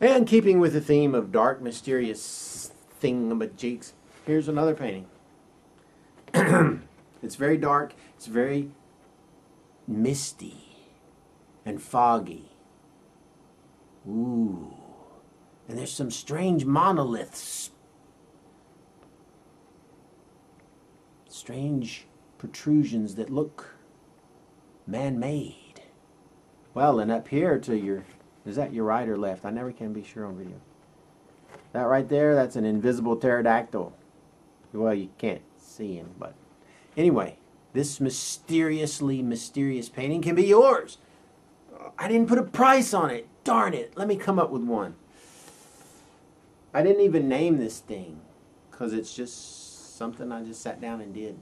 And keeping with the theme of dark, mysterious thingamajigs, here's another painting. It's very dark. It's very misty and foggy. Ooh. And there's some strange monoliths. Strange protrusions that look man-made. Well, and up here to your... Is that your right or left? I never can be sure on video. That right there, that's an invisible pterodactyl. Well, you can't see him, but... Anyway, this mysteriously mysterious painting can be yours. I didn't put a price on it. Darn it. Let me come up with one. I didn't even name this thing because it's just something I just sat down and did.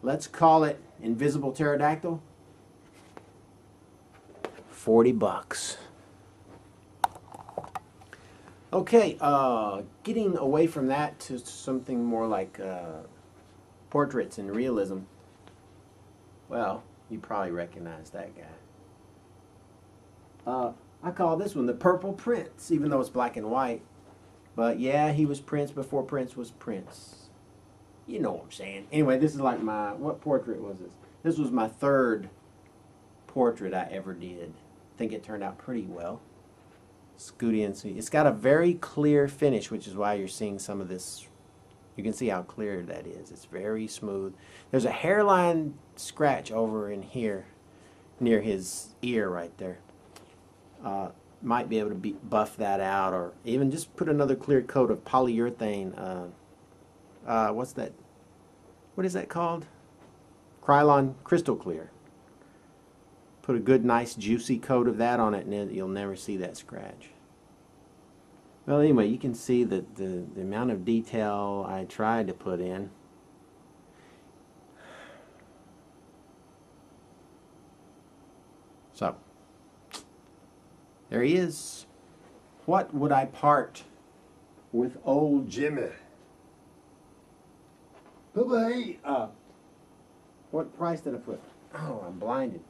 Let's call it Invisible Pterodactyl. $40. Okay, getting away from that to something more like portraits and realism. Well, you probably recognize that guy. I call this one the Purple Prince, even though it's black and white. But yeah, he was Prince before Prince was Prince. You know what I'm saying. Anyway, this is like my... What portrait was this? This was my third portrait I ever did. I think it turned out pretty well. Scooty and see. It's got a very clear finish, which is why you're seeing some of this. You can see how clear that is. It's very smooth. There's a hairline scratch over in here near his ear right there. Might be able to buff that out, or even just put another clear coat of polyurethane. What's that? What is that called? Krylon Crystal Clear. Put a good, nice, juicy coat of that on it, and you'll never see that scratch. Well, anyway, you can see that the amount of detail I tried to put in. So, there he is. What would I part with old Jimmy? Bye-bye. What price did I put? Oh, I'm blinded.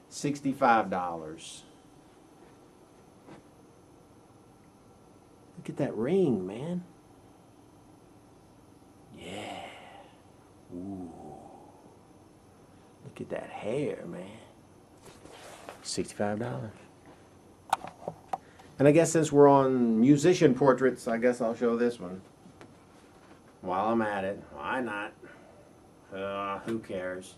$65. Look at that ring, man. Yeah. Ooh. Look at that hair, man. $65. And I guess since we're on musician portraits, I guess I'll show this one. While I'm at it. Why not? Who cares?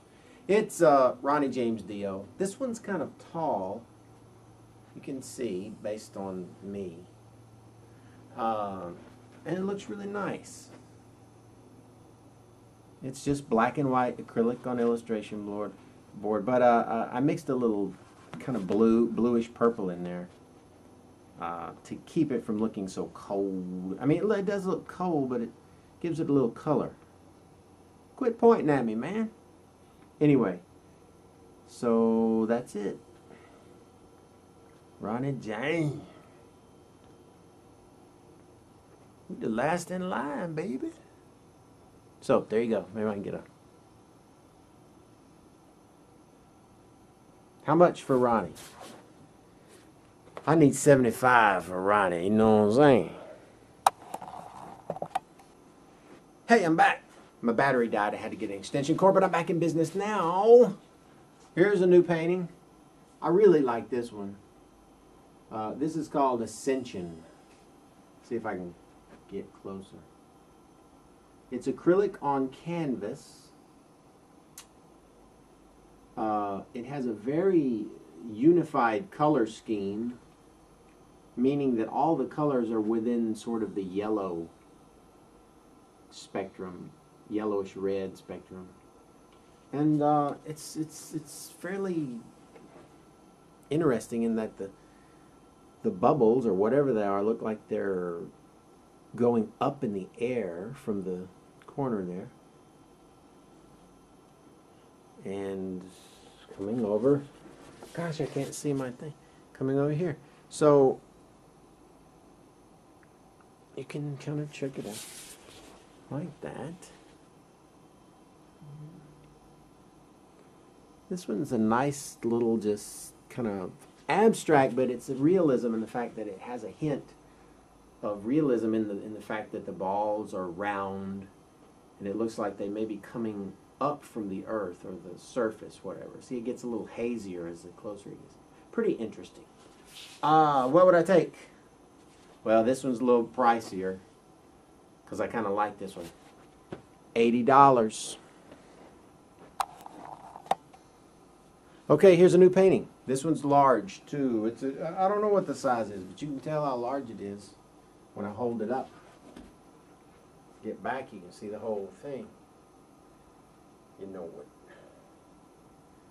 It's Ronnie James Dio. This one's kind of tall. You can see, based on me. And it looks really nice. It's just black and white acrylic on illustration board. But I mixed a little kind of bluish purple in there to keep it from looking so cold. I mean, it does look cold, but it gives it a little color. Quit pointing at me, man. Anyway, so that's it. Ronnie James. We the last in line, baby. So, there you go. Maybe I can get a... How much for Ronnie? I need $75 for Ronnie, you know what I'm saying? Hey, I'm back. My battery died. I had to get an extension cord, but I'm back in business now. Here's a new painting. I really like this one. This is called Ascension. See if I can get closer. It's acrylic on canvas. It has a very unified color scheme, meaning that all the colors are within sort of the yellow spectrum. Yellowish red spectrum, and it's fairly interesting in that the bubbles or whatever they are look like they're going up in the air from the corner there, and coming over. Gosh, I can't see my thing. Coming over here, so you can kind of check it out like that. This one's a nice little just kind of abstract, but it's a realism in the fact that it has a hint of realism in the fact that the balls are round, and it looks like they may be coming up from the earth or the surface, whatever. See, it gets a little hazier as the closer it gets. Pretty interesting. What would I take? Well, this one's a little pricier because I kind of like this one. $80. Okay, here's a new painting. This one's large too. I don't know what the size is, but you can tell how large it is when I hold it up. Get back, you can see the whole thing. You know what?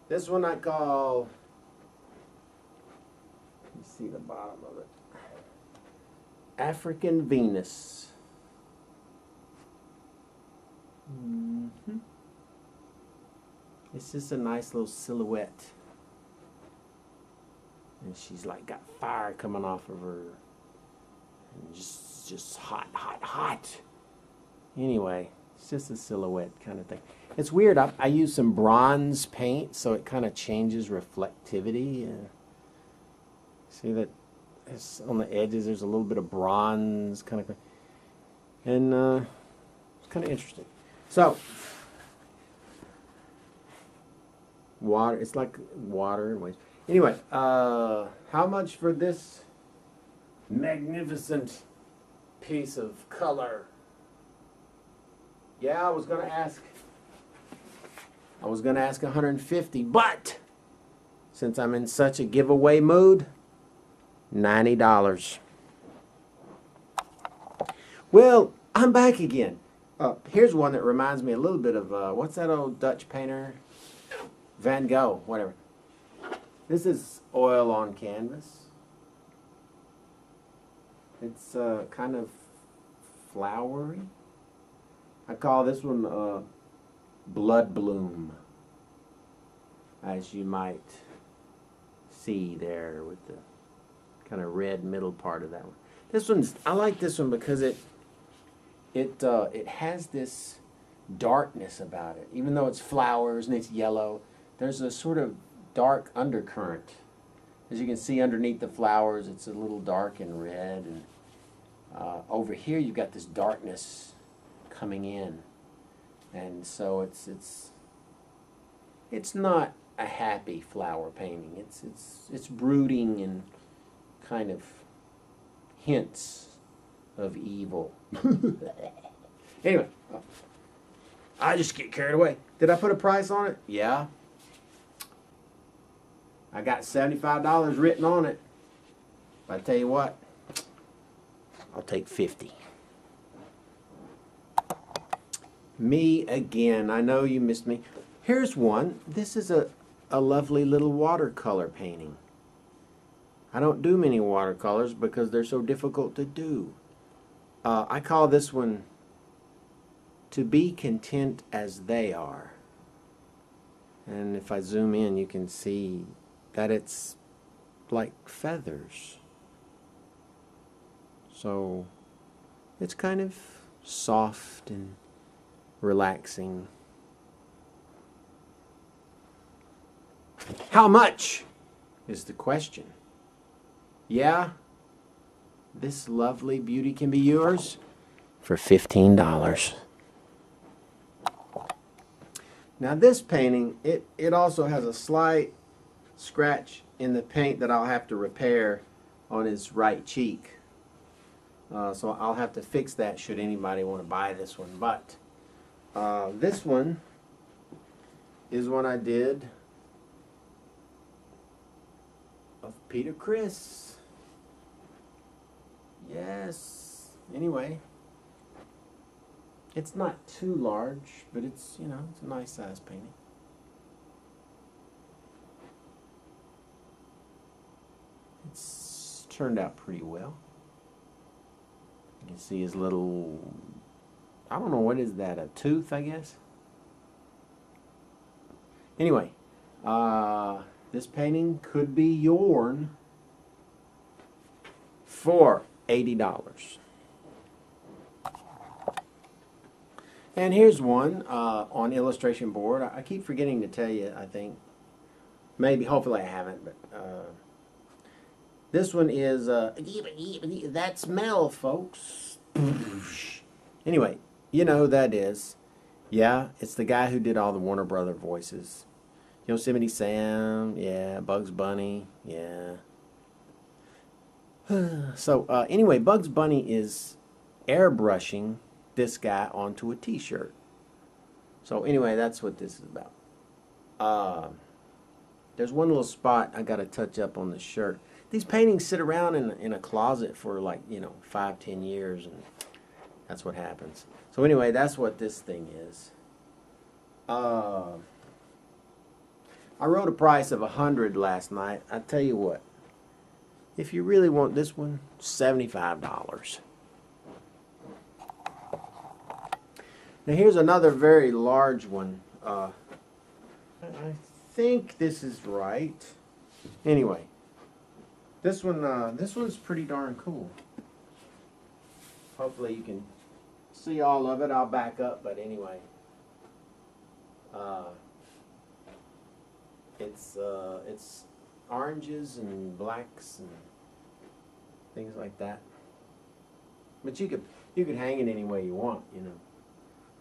This one I call, you see the bottom of it, African Venus. It's just a nice little silhouette. And she's like got fire coming off of her. And just hot, hot, hot. Anyway, it's just a silhouette kind of thing. It's weird. I use some bronze paint, so it kind of changes reflectivity. See that it's on the edges, there's a little bit of bronze kind of thing. And it's kind of interesting. So, water, it's like water and waves. Anyway, how much for this magnificent piece of color? Yeah, I was going to ask $150, but since I'm in such a giveaway mood, $90. Well, I'm back again. Here's one that reminds me a little bit of, what's that old Dutch painter? Van Gogh, whatever. This is oil on canvas. It's kind of flowery. I call this one Blood Bloom, as you might see there with the kind of red middle part of that one. This one's, I like this one because it has this darkness about it. Even though it's flowers and it's yellow, there's a sort of dark undercurrent. As you can see underneath the flowers, it's a little dark and red, and over here you've got this darkness coming in, and so it's not a happy flower painting. It's brooding and kind of hints of evil. Anyway, I just get carried away. Did I put a price on it? Yeah. I got $75 written on it. But I tell you what, I'll take $50. Me again. I know you missed me. Here's one. This is a lovely little watercolor painting. I don't do many watercolors because they're so difficult to do. I call this one To Be Content As They Are. And if I zoom in, you can see that it's like feathers. So it's kind of soft and relaxing. How much is the question? Yeah, this lovely beauty can be yours for $15. Now this painting, it also has a slight scratch in the paint that I'll have to repair on his right cheek. So I'll have to fix that should anybody want to buy this one. But this one is one I did of Peter Criss. Yes. Anyway, it's not too large, but it's, you know, it's a nice size painting. It's turned out pretty well. You can see his little, I don't know, what is that, a tooth, I guess? Anyway, this painting could be yourn for $80. And here's one on illustration board. I keep forgetting to tell you, I think. Maybe, hopefully I haven't, but This one is that smell, folks. Anyway, you know who that is. Yeah, it's the guy who did all the Warner Brother voices. Yosemite Sam, yeah, Bugs Bunny, yeah. So anyway, Bugs Bunny is airbrushing this guy onto a t-shirt. So anyway, that's what this is about. There's one little spot I got to touch up on the shirt. These paintings sit around in a closet for like, 5-10 years, and that's what happens. So anyway, that's what this thing is. I wrote a price of $100 last night. I tell you what, if you really want this one, $75. Now here's another very large one. I think this is right. Anyway, this one's pretty darn cool. Hopefully you can see all of it. I'll back up, but anyway, it's oranges and blacks and things like that. But you could hang it any way you want,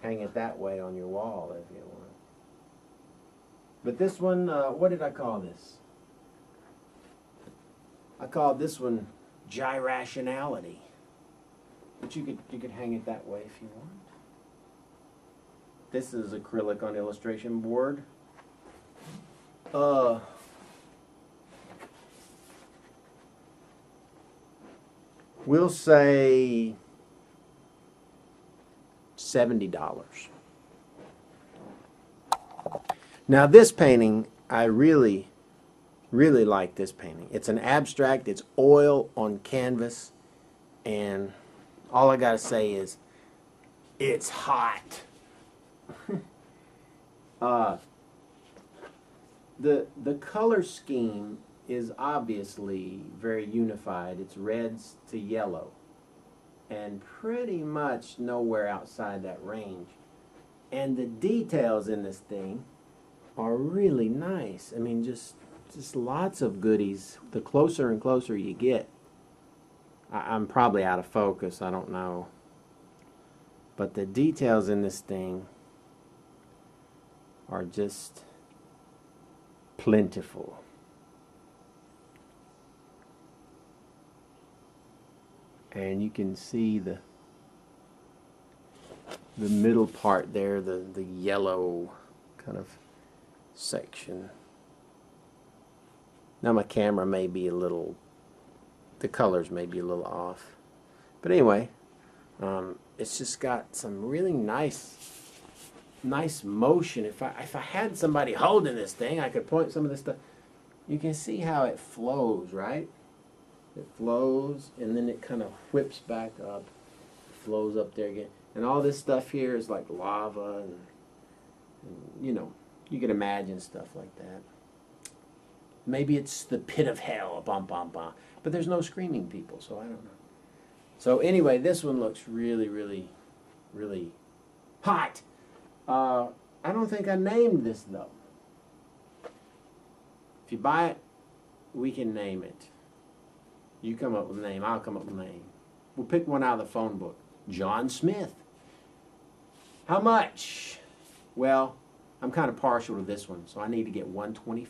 Hang it that way on your wall if you want. But this one, what did I call this? I called this one Gyrationality. But you could hang it that way if you want. This is acrylic on illustration board. We'll say $70. Now this painting, I really, really like this painting. It's an abstract, it's oil on canvas, and all I gotta say is, it's hot. The color scheme is obviously very unified. It's reds to yellow, and pretty much nowhere outside that range. And the details in this thing are really nice. I mean, just lots of goodies. The closer and closer you get, I'm probably out of focus, I don't know. But the details in this thing are just plentiful. And you can see the middle part there, the yellow kind of section. Now my camera may be a little, the colors may be a little off. But anyway, it's just got some really nice motion. If I had somebody holding this thing, I could point some of this stuff. You can see how it flows, right? It flows, and then it kind of whips back up, flows up there again. And all this stuff here is like lava, and you can imagine stuff like that. Maybe it's the pit of hell, bum, bum, bum. But there's no screaming people, so I don't know. So anyway, this one looks really, really, really hot. I don't think I named this, though. If you buy it, we can name it. You come up with a name, I'll come up with a name. We'll pick one out of the phone book. John Smith. How much? Well, I'm kind of partial to this one, so I need to get $125.